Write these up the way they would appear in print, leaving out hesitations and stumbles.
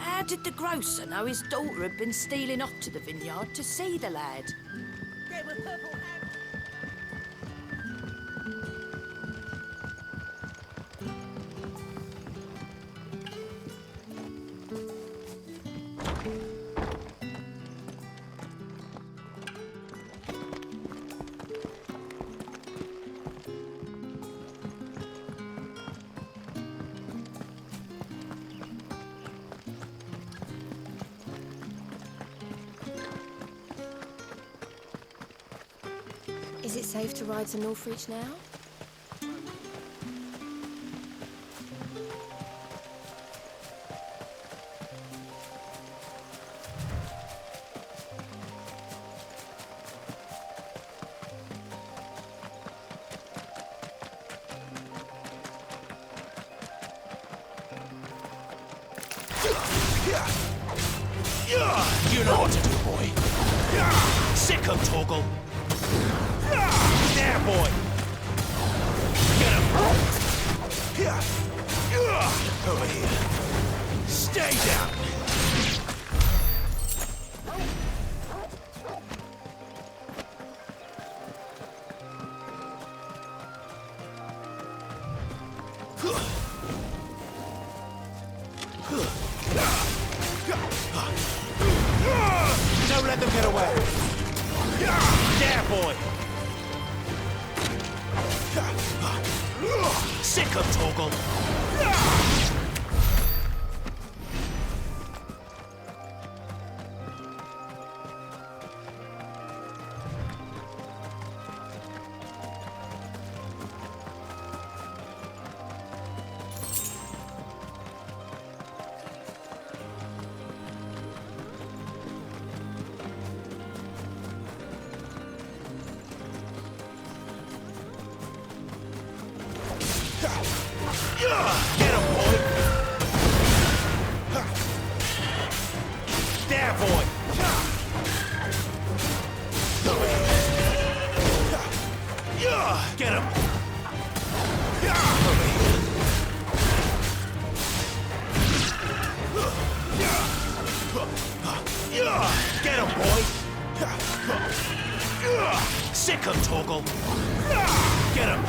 how did the grocer know his daughter had been stealing off to the vineyard to see the lad? There were purple hands. Is it safe to ride to Northreach now? You know what to do, boy. Sick of Toggle. There, boy! Get him! Over here. Stay down! Don't let them get away! There, boy! Sick of Toggle! Get him, boy! There, boy! Get him! Get him, boy! Sick of Toggle! Get him!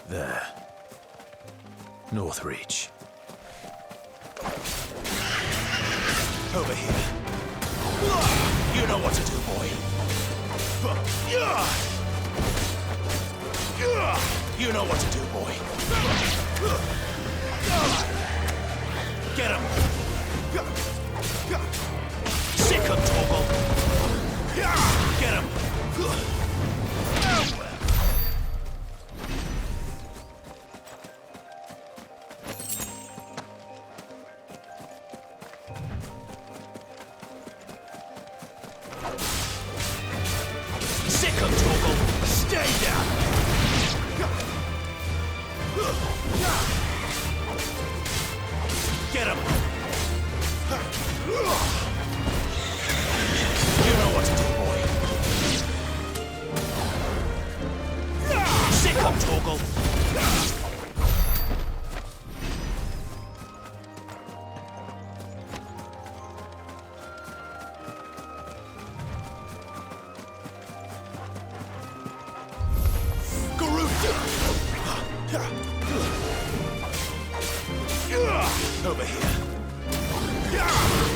There. Northreach. Over here. You know what to do, boy. You know what to do, boy. Get him! Sick of Toggle! Get him! Sick of Toggle! Stay down! Get him! You know what to do, boy. Sick of Toggle! Over here.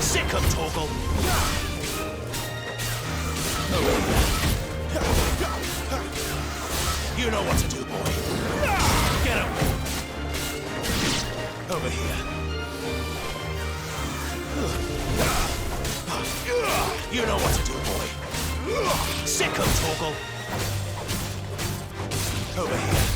Sick of Toggle. Over here. You know what to do, boy. Get him. Over here. You know what to do, boy. Sick of Toggle. Over here.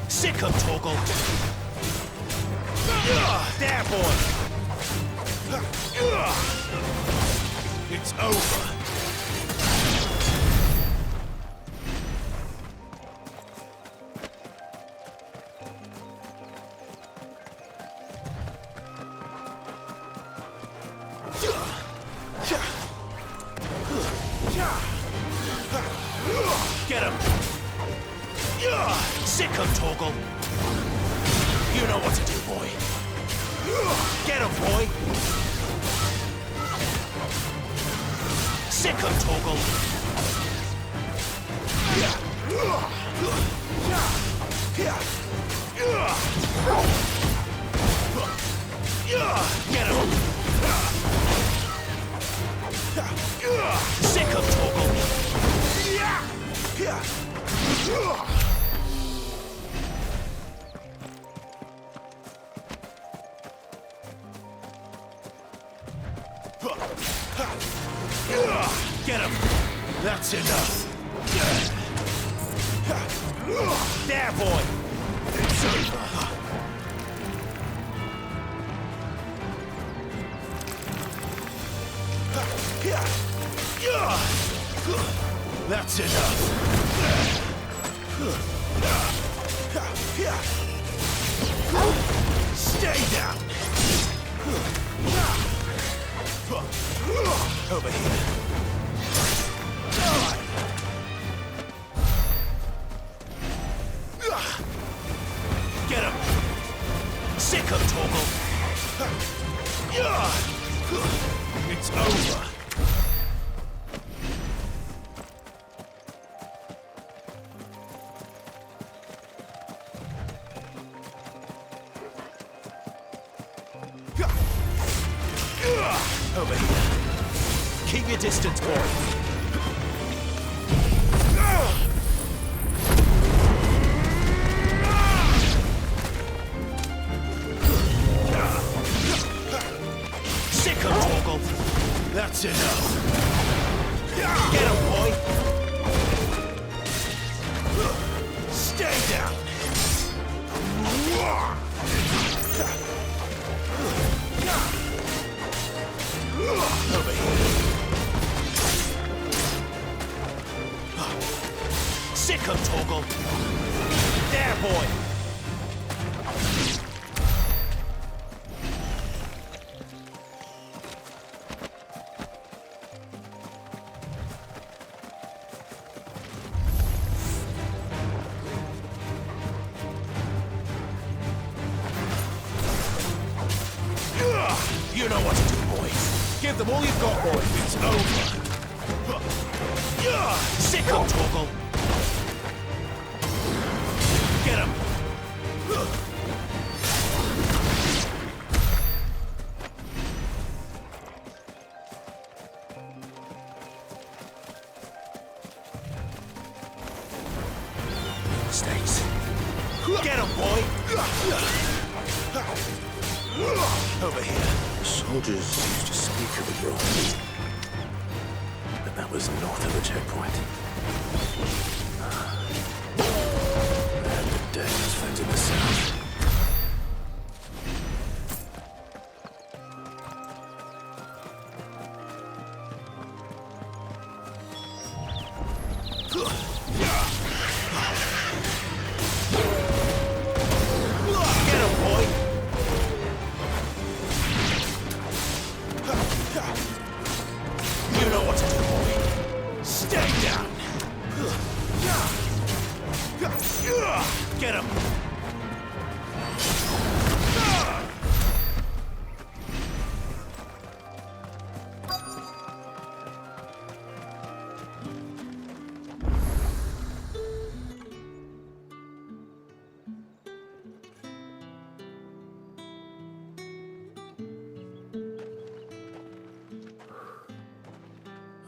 Sick of Toggle. There, boy. Get him! Sick him, Torgal! You know what to do, boy. Get him, boy! Sick him, Torgal! Get him! Sick him, Torgal! Get him! That's enough! There, boy! It's over! That's enough! Stay down! Over here. Get him! Sick him, Torgal! It's over! Over here. Keep your distance, boy. Sick him, Torgal. That's enough. Get him, boy. Stay down. Over here. Sick him, Torgal. There, boy. You know what to do, boy. Give them all you've got, boy. It's over. Sick him, Torgal. Get him. Mistakes. Get him, boy. Over here. The soldiers used to speak of the grove, but that was north of the checkpoint. And the Danes fence in the south. Get him, boy. You know what to do, boy. Stay down. Get him.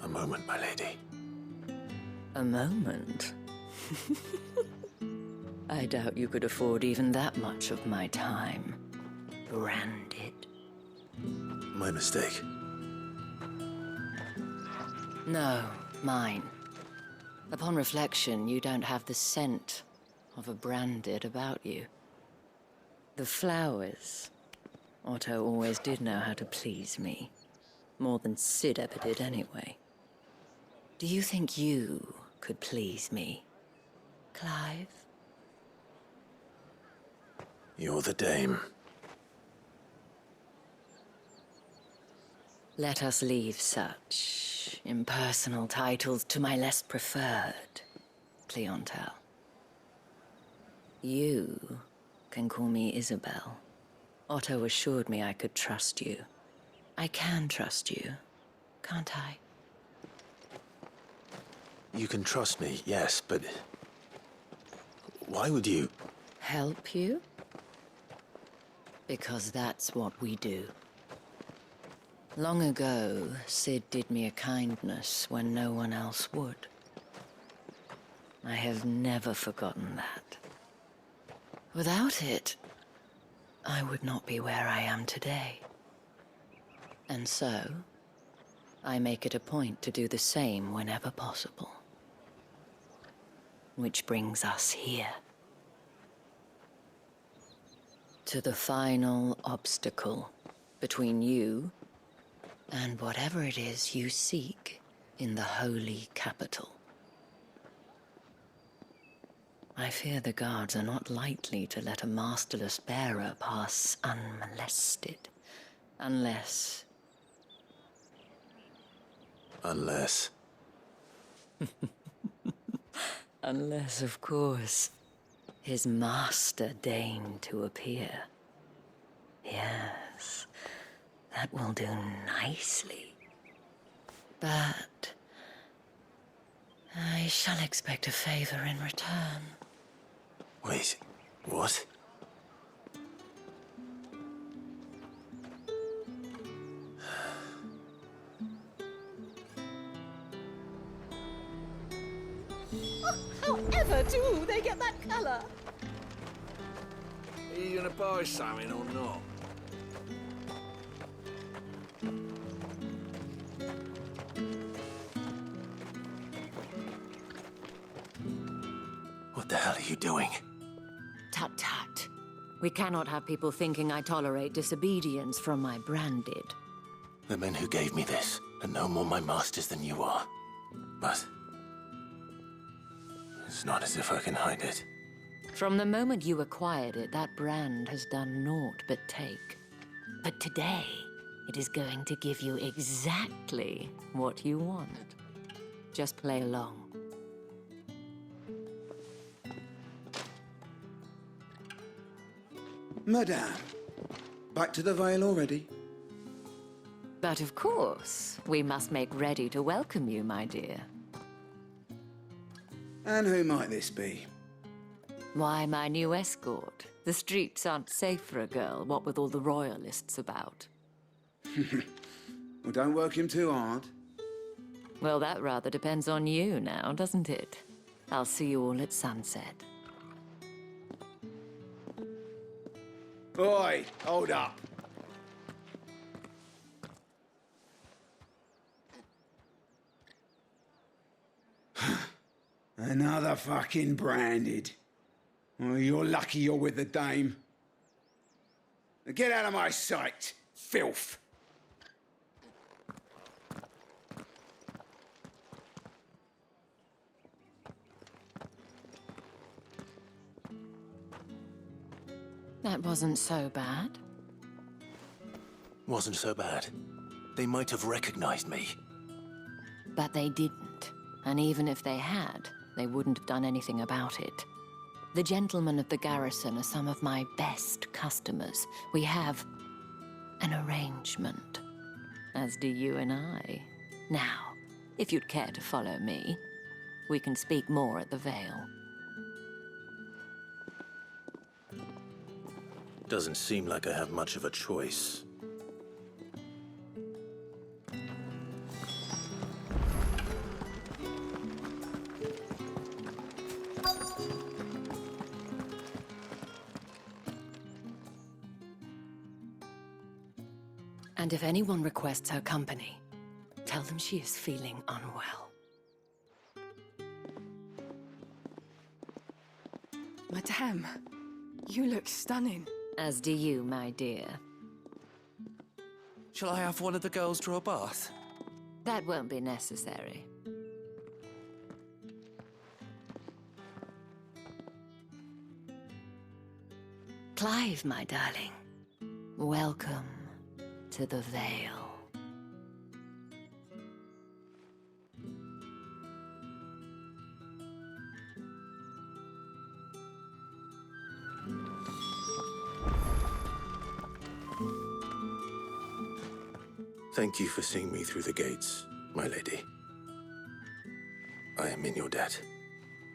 A moment, my lady. A moment? I doubt you could afford even that much of my time. Branded. My mistake. No, mine. Upon reflection, you don't have the scent of a branded about you. The flowers. Otto always did know how to please me. More than Sid ever did anyway. Do you think you could please me, Clive? You're the dame. Let us leave such impersonal titles to my less preferred. Clientele. You can call me Isabel. Otto assured me I could trust you. I can trust you, can't I? You can trust me, yes, but... why would you? Help you? Because that's what we do. Long ago, Sid did me a kindness when no one else would. I have never forgotten that. Without it, I would not be where I am today. And so, I make it a point to do the same whenever possible. Which brings us here. To the final obstacle between you and whatever it is you seek in the holy capital. I fear the guards are not likely to let a masterless bearer pass unmolested. Unless... Unless... Unless, of course, his master deigned to appear. Yes, that will do nicely. But... I shall expect a favor in return. Wait, what? However do they get that colour? Are you gonna buy something or not? What the hell are you doing? Tut tut. We cannot have people thinking I tolerate disobedience from my branded. The men who gave me this are no more my masters than you are. But... it's not as if I can hide it. From the moment you acquired it, that brand has done naught but take. But today, it is going to give you exactly what you want. Just play along. Madame, back to the Vale already? But of course, we must make ready to welcome you, my dear. And who might this be? Why, my new escort. The streets aren't safe for a girl, what with all the royalists about. Well, don't work him too hard. Well, that rather depends on you now, doesn't it? I'll see you all at sunset. Oi, hold up. Another fucking branded. Well, you're lucky you're with the dame. Now get out of my sight, filth. That wasn't so bad. Wasn't so bad. They might have recognized me. But they didn't. And even if they had, they wouldn't have done anything about it. The gentlemen of the garrison are some of my best customers. We have an arrangement, as do you and I. Now, if you'd care to follow me, we can speak more at the Vale. Doesn't seem like I have much of a choice. And if anyone requests her company, tell them she is feeling unwell. Madame, you look stunning. As do you, my dear. Shall I have one of the girls draw a bath? That won't be necessary. Clive, my darling. Welcome to the Vale. Thank you for seeing me through the gates, my lady. I am in your debt.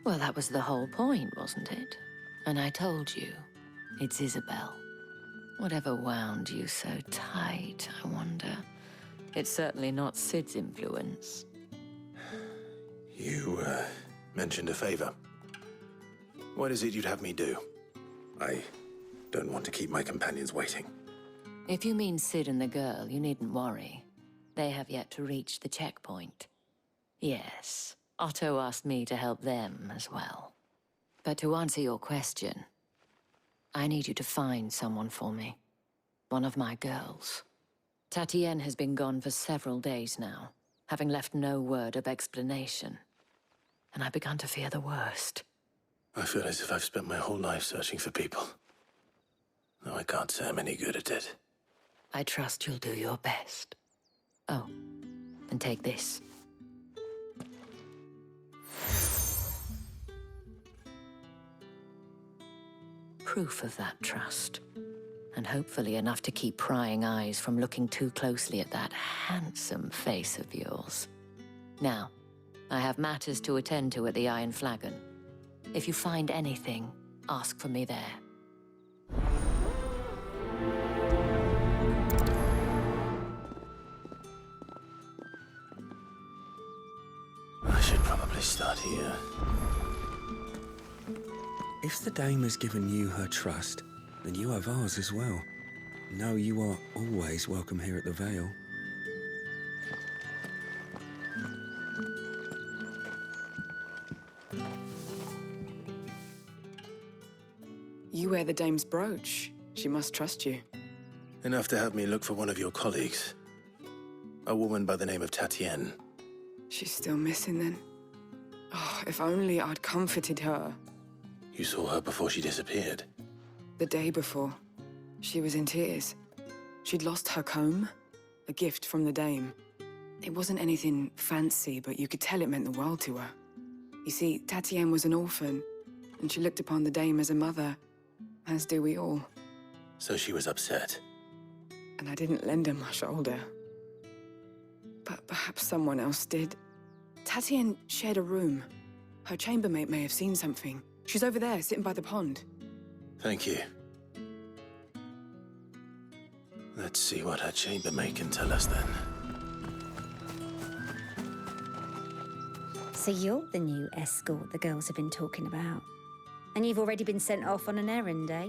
Well, that was the whole point, wasn't it? And I told you, it's Isabel. Whatever wound you so tight, I wonder. It's certainly not Sid's influence. You, mentioned a favor. What is it you'd have me do? I don't want to keep my companions waiting. If you mean Sid and the girl, you needn't worry. They have yet to reach the checkpoint. Yes, Otto asked me to help them as well. But to answer your question, I need you to find someone for me. One of my girls. Tatienne has been gone for several days now, having left no word of explanation. And I've begun to fear the worst. I feel as if I've spent my whole life searching for people. Though I can't say I'm any good at it. I trust you'll do your best. Oh, and take this. Proof of that trust. And hopefully enough to keep prying eyes from looking too closely at that handsome face of yours. Now, I have matters to attend to at the Iron Flagon. If you find anything, ask for me there. I should probably start here. If the dame has given you her trust, then you have ours as well. No, you are always welcome here at the Vale. You wear the dame's brooch. She must trust you. Enough to have me look for one of your colleagues. A woman by the name of Tatienne. She's still missing then. Oh, if only I'd comforted her. You saw her before she disappeared. The day before, she was in tears. She'd lost her comb, a gift from the dame. It wasn't anything fancy, but you could tell it meant the world to her. You see, Tatienne was an orphan, and she looked upon the dame as a mother, as do we all. So she was upset. And I didn't lend her my shoulder. But perhaps someone else did. Tatienne shared a room. Her chambermaid may have seen something. She's over there, sitting by the pond. Thank you. Let's see what her chambermaid can tell us then. So you're the new escort the girls have been talking about. And you've already been sent off on an errand, eh?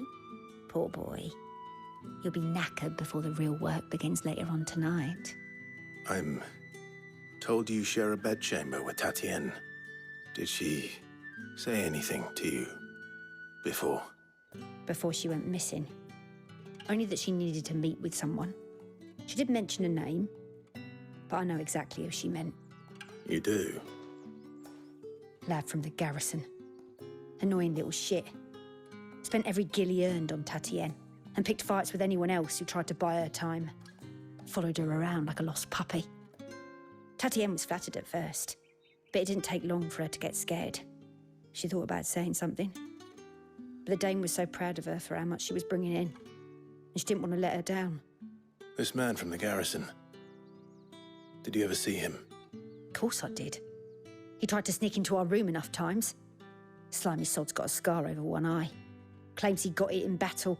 Poor boy. You'll be knackered before the real work begins later on tonight. I'm told you share a bedchamber with Tatienne. Did she say anything to you before? Before she went missing. Only that she needed to meet with someone. She did mention a name, but I know exactly who she meant. You do? Lad from the garrison. Annoying little shit. Spent every guil he earned on Tatienne and picked fights with anyone else who tried to buy her time. Followed her around like a lost puppy. Tatienne was flattered at first, but it didn't take long for her to get scared. She thought about saying something. But the dame was so proud of her for how much she was bringing in, and she didn't want to let her down. This man from the garrison. Did you ever see him? Of course I did. He tried to sneak into our room enough times. Slimy sod's got a scar over one eye. Claims he got it in battle.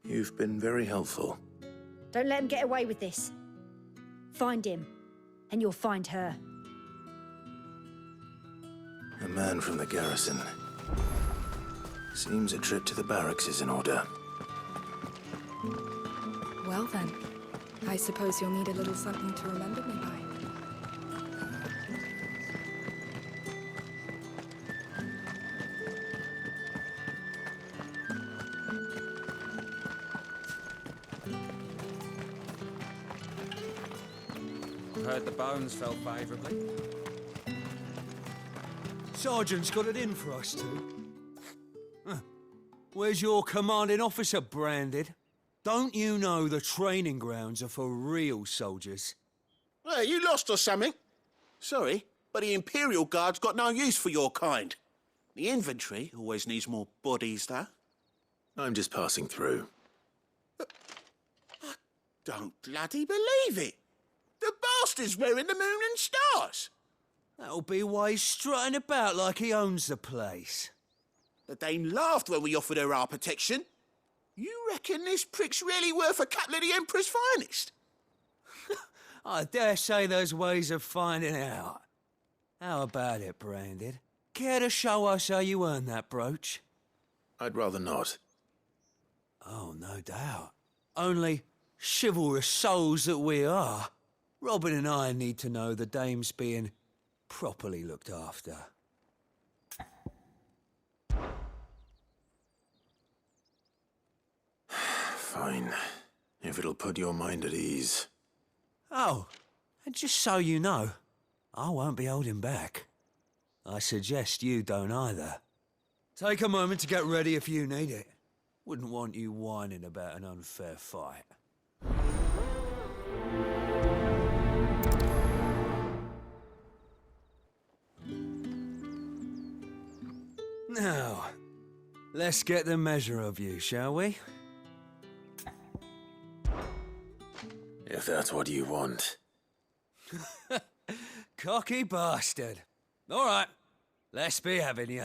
You've been very helpful. Don't let him get away with this. Find him, and you'll find her. A man from the garrison. Seems a trip to the barracks is in order. Well then, I suppose you'll need a little something to remember me by. Heard the bones fell favourably. Sergeant's got it in for us two. Where's your commanding officer branded? Don't you know the training grounds are for real soldiers? Hey, you lost or something? Sorry, but the Imperial Guard's got no use for your kind. The infantry always needs more bodies, though. I'm just passing through. Don't bloody believe it. The bastard's wearing the moon and stars. That'll be why he's strutting about like he owns the place. The dame laughed when we offered her our protection. You reckon this prick's really worth a couple of the Emperor's finest? I dare say there's ways of finding out. How about it, Branded? Care to show us how you earned that brooch? I'd rather not. Oh, no doubt. Only, chivalrous souls that we are, Robin and I need to know the dame's being properly looked after. Fine. If it'll put your mind at ease. Oh, and just so you know, I won't be holding back. I suggest you don't either. Take a moment to get ready if you need it. Wouldn't want you whining about an unfair fight. Now, let's get the measure of you, shall we? If that's what you want. Cocky bastard. All right, let's be having you.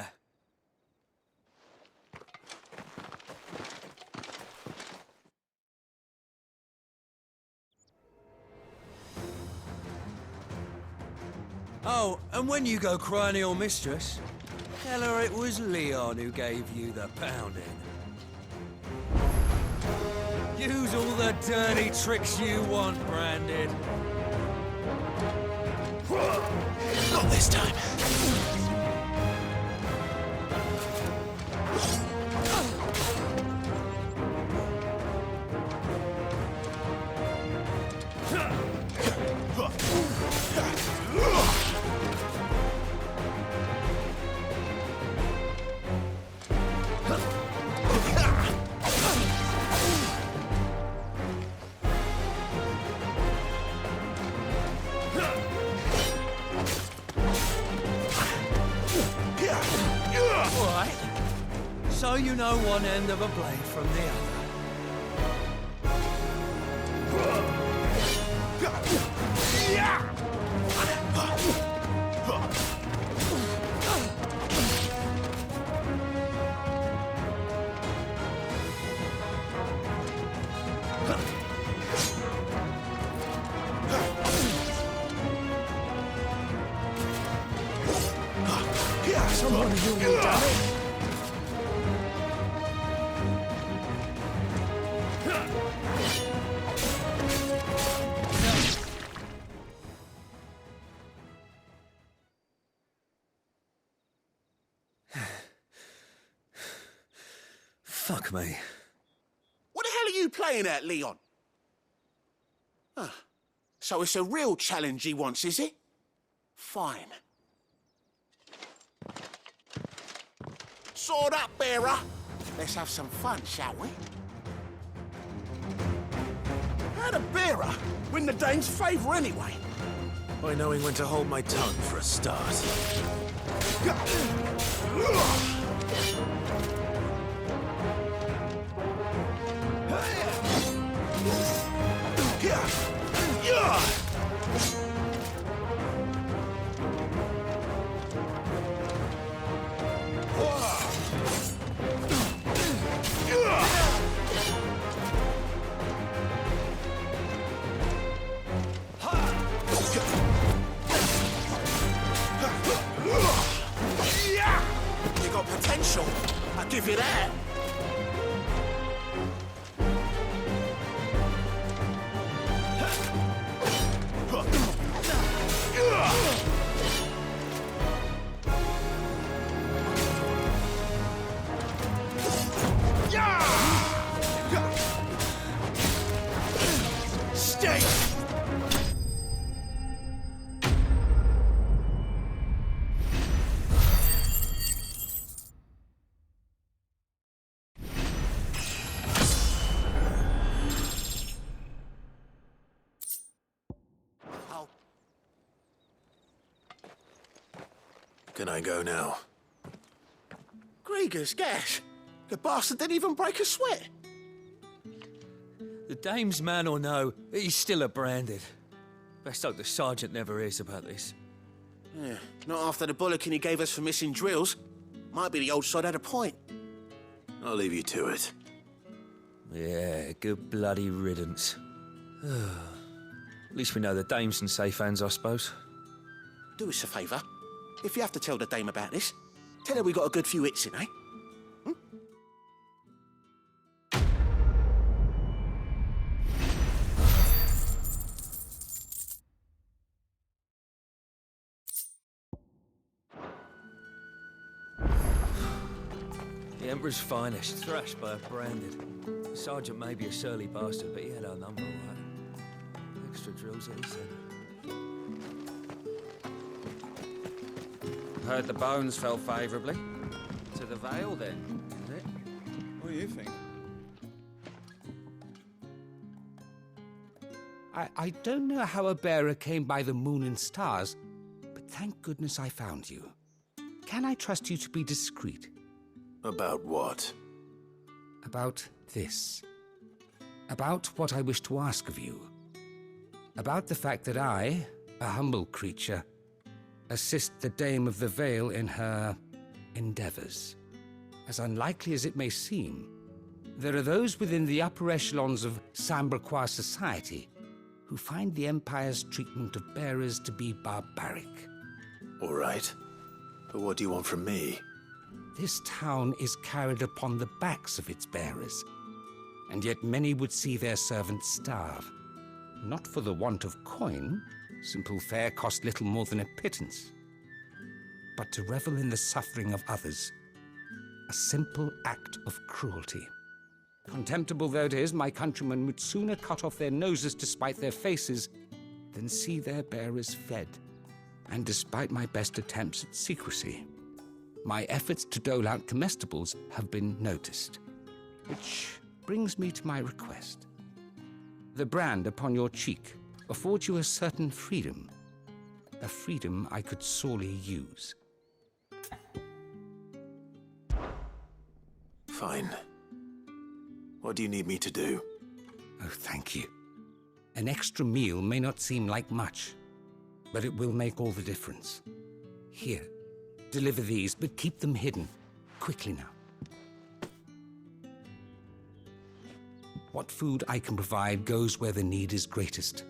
Oh, and when you go cry to your mistress, tell her it was Leon who gave you the pounding. Use all the dirty tricks you want, Branded. Not this time. So you know one end of a blade from the other. Someone who will die. Fuck me. What the hell are you playing at, Leon? Ah, so it's a real challenge he wants, is it? Fine. Sword up, bearer. Let's have some fun, shall we? How'd a bearer win the dame's favour anyway? By knowing when to hold my tongue for a start. You got potential, I'll give you that. Stay! Can I go now? Grieger's gas. The bastard didn't even break a sweat. The dame's man or no, he's still a branded. Best hope the sergeant never hears about this. Yeah, not after the bollocking he gave us for missing drills. Might be the old sod had a point. I'll leave you to it. Yeah, good bloody riddance. At least we know the dame's in safe hands, I suppose. Do us a favour. If you have to tell the dame about this, tell her we got a good few hits in, eh? The Emperor's finest, thrashed by a branded. The sergeant may be a surly bastard, but he had our number, all right. Extra drills at his head. Heard the bones fell favourably. To the Vale, then, is it? What do you think? I don't know how a bearer came by the moon and stars, but thank goodness I found you. Can I trust you to be discreet? About what? About this. About what I wish to ask of you. About the fact that I, a humble creature, assist the Dame of the Vale in her endeavors. As unlikely as it may seem, there are those within the upper echelons of Sambraquois society who find the Empire's treatment of bearers to be barbaric. All right. But what do you want from me? This town is carried upon the backs of its bearers, and yet many would see their servants starve. Not for the want of coin, simple fare cost little more than a pittance, but to revel in the suffering of others, a simple act of cruelty. Contemptible though it is, my countrymen would sooner cut off their noses to spite their faces than see their bearers fed. And despite my best attempts at secrecy, my efforts to dole out comestibles have been noticed. Which brings me to my request. The brand upon your cheek affords you a certain freedom. A freedom I could sorely use. Fine. What do you need me to do? Oh, thank you. An extra meal may not seem like much, but it will make all the difference. Here, deliver these, but keep them hidden. Quickly now. What food I can provide goes where the need is greatest.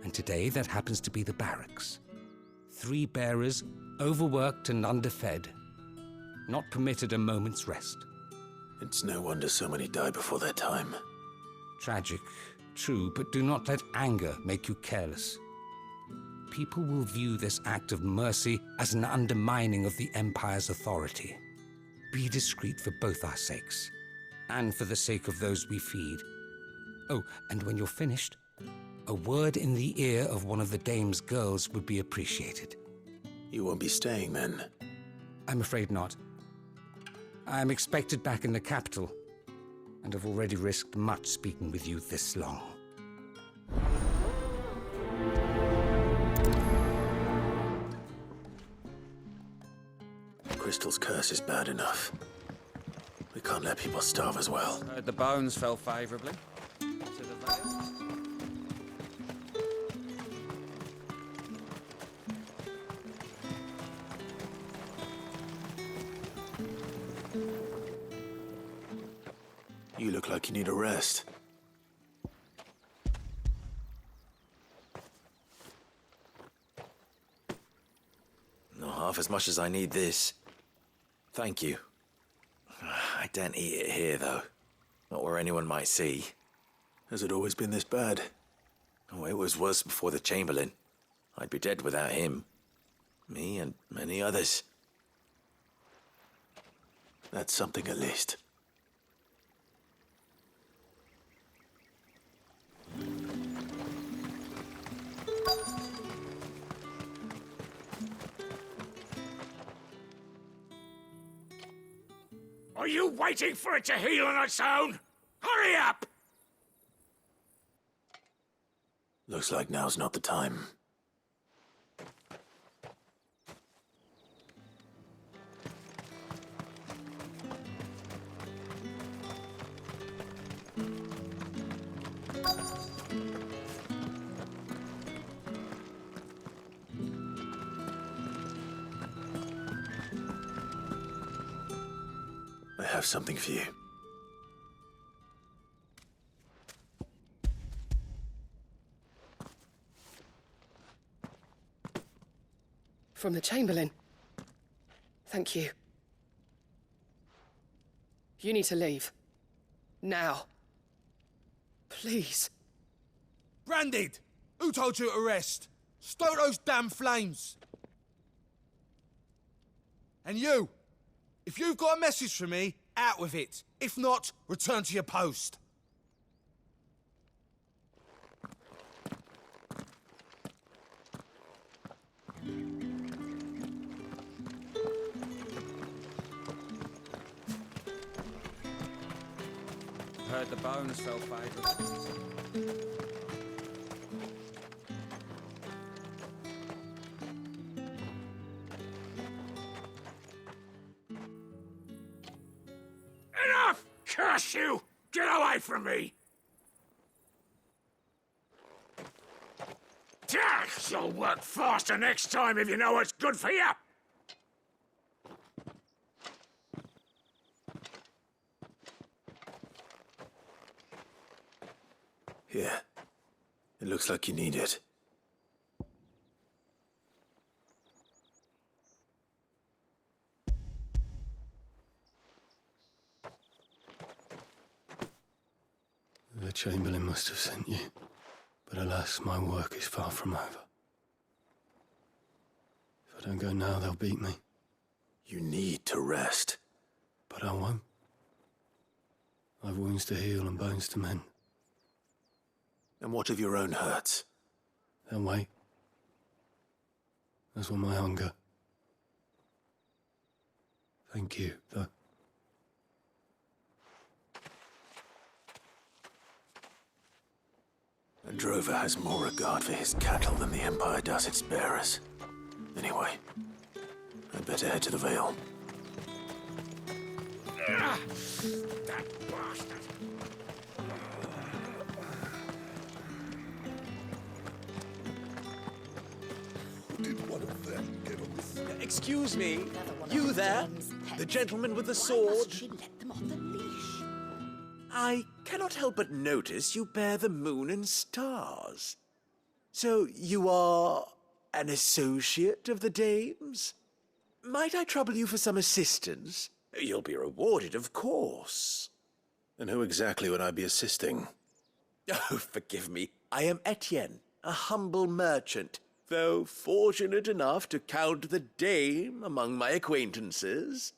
And today, that happens to be the barracks. 3 bearers, overworked and underfed, not permitted a moment's rest. It's no wonder so many die before their time. Tragic, true, but do not let anger make you careless. People will view this act of mercy as an undermining of the Empire's authority. Be discreet for both our sakes, and for the sake of those we feed. Oh, and when you're finished, a word in the ear of one of the Dame's girls would be appreciated. You won't be staying then? I'm afraid not. I'm expected back in the capital, and have already risked much speaking with you this long. Crystal's curse is bad enough. We can't let people starve as well. Heard the bones fell favourably. To the Vale. You look like you need a rest. Not half as much as I need this. Thank you. I daren't eat it here, though. Not where anyone might see. Has it always been this bad? Oh, it was worse before the Chamberlain. I'd be dead without him. Me and many others. That's something at least. Are you waiting for it to heal on its own? Hurry up! Looks like now's not the time. have something for you. From the Chamberlain. Thank you. You need to leave. Now. Please. Branded! Who told you to rest? Stoke those damn flames! And you! If you've got a message for me, out with it. If not, return to your post. Heard the bones fell favourite. Enough! Curse you! Get away from me! You'll work faster next time if you know what's good for you! Here. It looks like you need it. The Chamberlain must have sent you. But alas, my work is far from over. If I don't go now, they'll beat me. You need to rest. But I won't. I've wounds to heal and bones to mend. And what of your own hurts? They'll wait. As will my hunger. Thank you, though. A drover has more regard for his cattle than the Empire does its bearers. Anyway, I'd better head to the Vale. That bastard! Did one of them get on this? Excuse me, you there? The gentleman with the sword? She let them off the leash. I cannot help but notice you bear the moon and stars. So you are an associate of the dame's? Might I trouble you for some assistance? You'll be rewarded, of course. And who exactly would I be assisting? Oh, forgive me. I am Etienne, a humble merchant, though fortunate enough to count the dame among my acquaintances.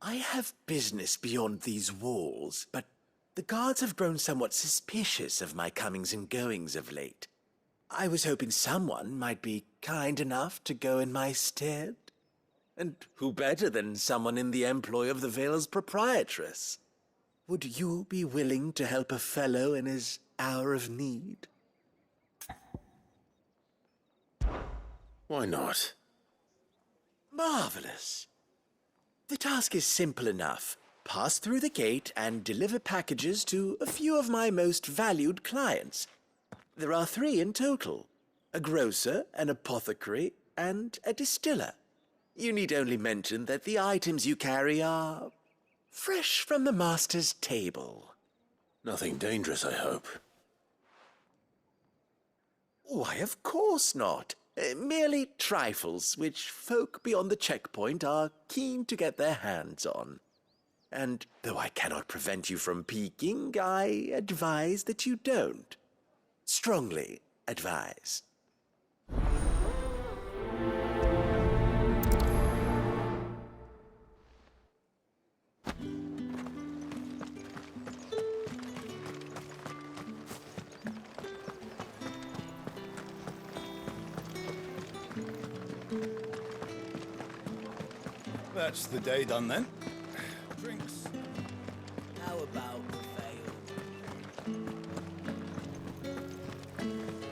I have business beyond these walls, but the guards have grown somewhat suspicious of my comings and goings of late. I was hoping someone might be kind enough to go in my stead. And who better than someone in the employ of the Vale's proprietress? Would you be willing to help a fellow in his hour of need? Why not? Marvelous. The task is simple enough. Pass through the gate and deliver packages to a few of my most valued clients. There are 3 in total: a grocer, an apothecary, and a distiller. You need only mention that the items you carry are fresh from the master's table. Nothing dangerous, I hope. Why, of course not. Merely trifles which folk beyond the checkpoint are keen to get their hands on. And though I cannot prevent you from peeking, I advise that you don't. Strongly advise. That's the day done then. Drinks. How about the veil?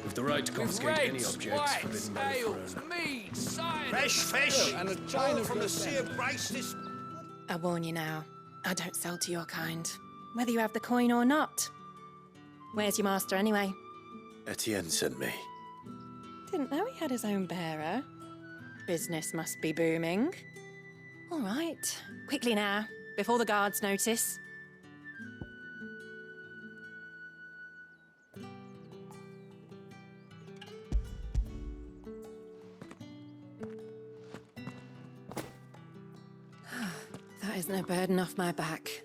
With the right to confiscate any objects forbidden by the throne. mead, cider. Fresh fish! And a china from the Sea of Grace this... I warn you now, I don't sell to your kind, whether you have the coin or not. Where's your master anyway? Etienne sent me. Didn't know he had his own bearer. Business must be booming. All right, quickly now, before the guards notice. That is no burden off my back.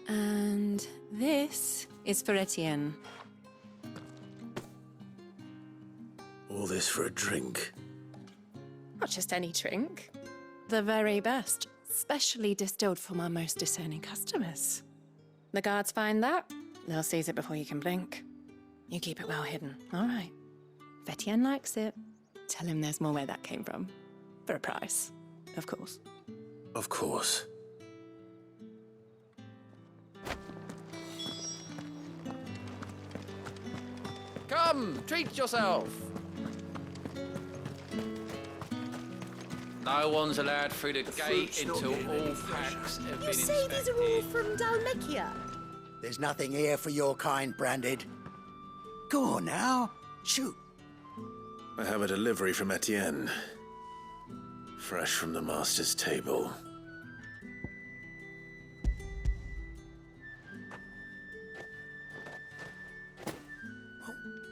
And this is for Etienne. All this for a drink. Not just any drink. The very best, specially distilled for my most discerning customers. The guards find that, they'll seize it before you can blink. You keep it well hidden, all right? If Etienne likes it, tell him there's more where that came from. For a price, of course. Of course. Come, treat yourself. No one's allowed through the gate until all packs have been inspected. These are all from Dalmekia? There's nothing here for your kind, Branded. Go on now, shoot. I have a delivery from Etienne. Fresh from the master's table.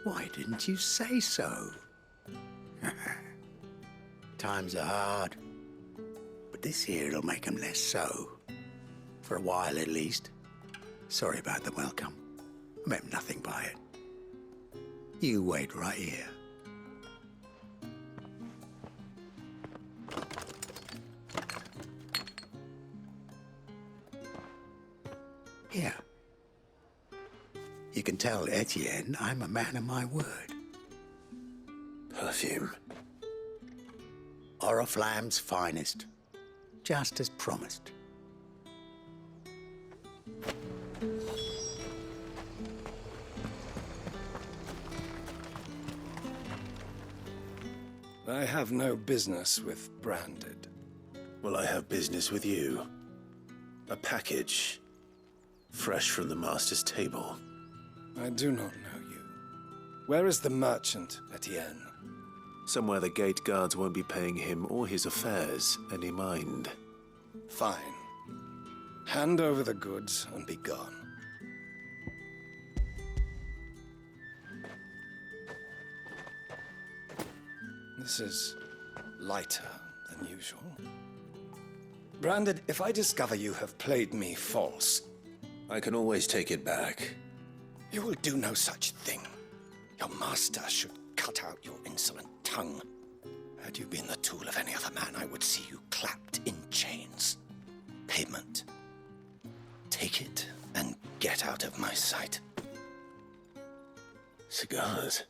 Why didn't you say so? Times are hard. But this here'll make 'em less so. For a while, at least. Sorry about the welcome. I meant nothing by it. You wait right here. Here. You can tell Etienne I'm a man of my word. Perfume. Oriflamme's finest. Just as promised. I have no business with Branded. Well, I have business with you. A package. Fresh from the master's table. I do not know you. Where is the merchant, Etienne? Somewhere the gate guards won't be paying him or his affairs any mind. Fine. Hand over the goods and be gone. This is lighter than usual. Branded, if I discover you have played me false... I can always take it back. You will do no such thing. Your master should cut out your insolent tongue. Had you been the tool of any other man, I would see you clapped in chains. Payment. Take it and get out of my sight. Cigars.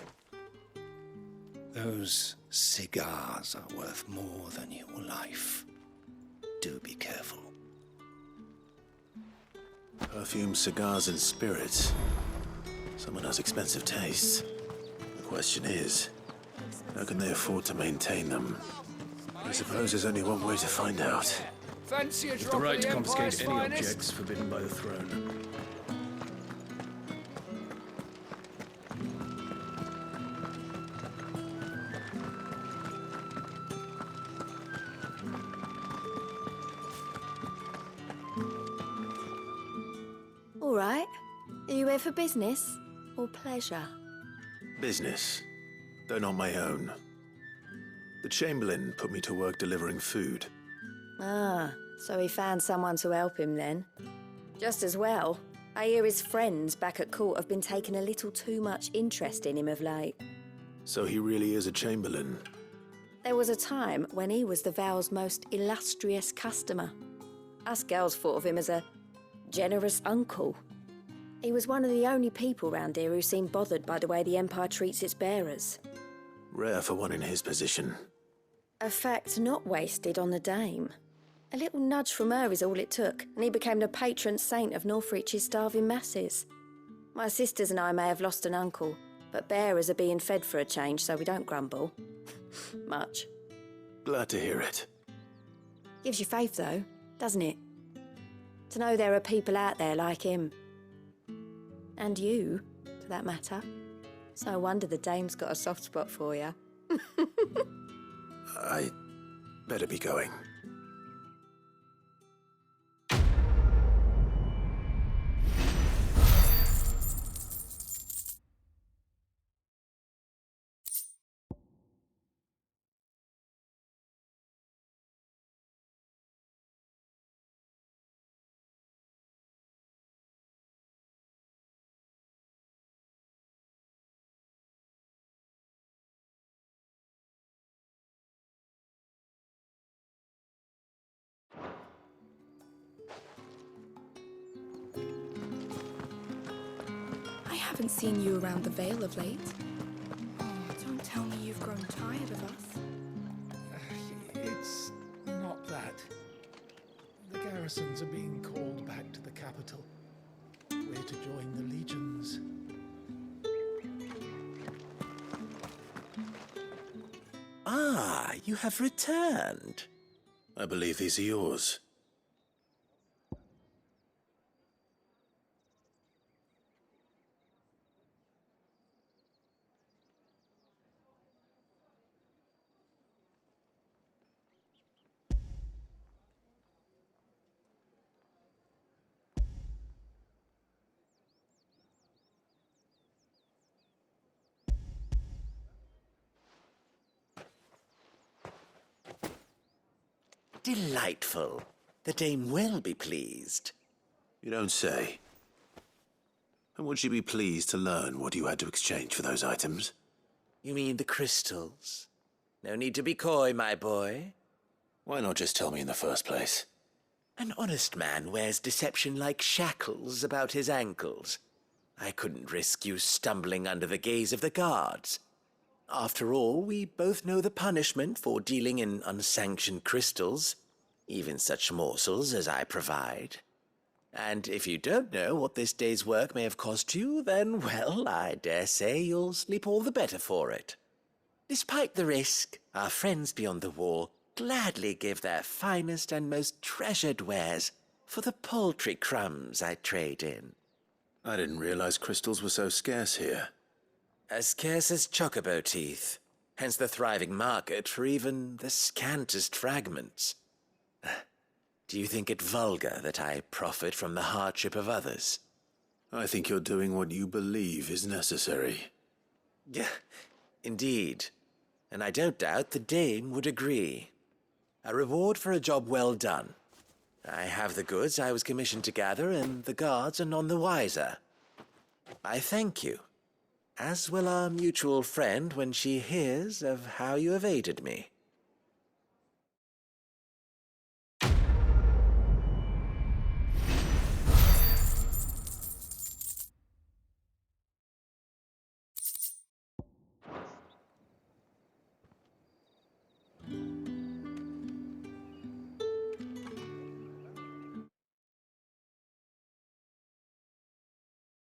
Those cigars are worth more than your life. Do be careful. Perfume, cigars, and spirits. Someone has expensive tastes. The question is, how can they afford to maintain them? I suppose there's only one way to find out. Fancy a With the drop right of to the confiscate Empire's any finest? objects forbidden by the throne. All right. Are you here for business or pleasure? Business, though not my own. The Chamberlain put me to work delivering food. Ah, so he found someone to help him then. Just as well. I hear his friends back at court have been taking a little too much interest in him of late. So he really is a Chamberlain. There was a time when he was the Val's most illustrious customer. Us girls thought of him as a generous uncle. He was one of the only people round here who seemed bothered by the way the Empire treats its bearers. Rare for one in his position. A fact not wasted on the Dame. A little nudge from her is all it took, and he became the patron saint of Northreach's starving masses. My sisters and I may have lost an uncle, but bearers are being fed for a change, so we don't grumble. Much. Glad to hear it. Gives you faith, though, doesn't it? To know there are people out there like him. And you, for that matter. So I wonder the Dame's got a soft spot for you. I better be going. haven't seen you around the Vale of late. Oh, don't tell me you've grown tired of us. It's not that. The garrisons are being called back to the capital. We're to join the legions. Ah, you have returned. I believe these are yours. Delightful. The dame will be pleased. You don't say. And would she be pleased to learn what you had to exchange for those items? You mean the crystals? No need to be coy, my boy. Why not just tell me in the first place? An honest man wears deception like shackles about his ankles. I couldn't risk you stumbling under the gaze of the guards. After all, we both know the punishment for dealing in unsanctioned crystals, even such morsels as I provide. And if you don't know what this day's work may have cost you, then, well, I dare say you'll sleep all the better for it. Despite the risk, our friends beyond the wall gladly give their finest and most treasured wares for the paltry crumbs I trade in. I didn't realize crystals were so scarce here. As scarce as chocobo teeth, hence the thriving market for even the scantest fragments. Do you think it vulgar that I profit from the hardship of others? I think you're doing what you believe is necessary. Yeah, indeed. And I don't doubt the dame would agree. A reward for a job well done. I have the goods I was commissioned to gather, and the guards are none the wiser. I thank you. As will our mutual friend when she hears of how you have aided me.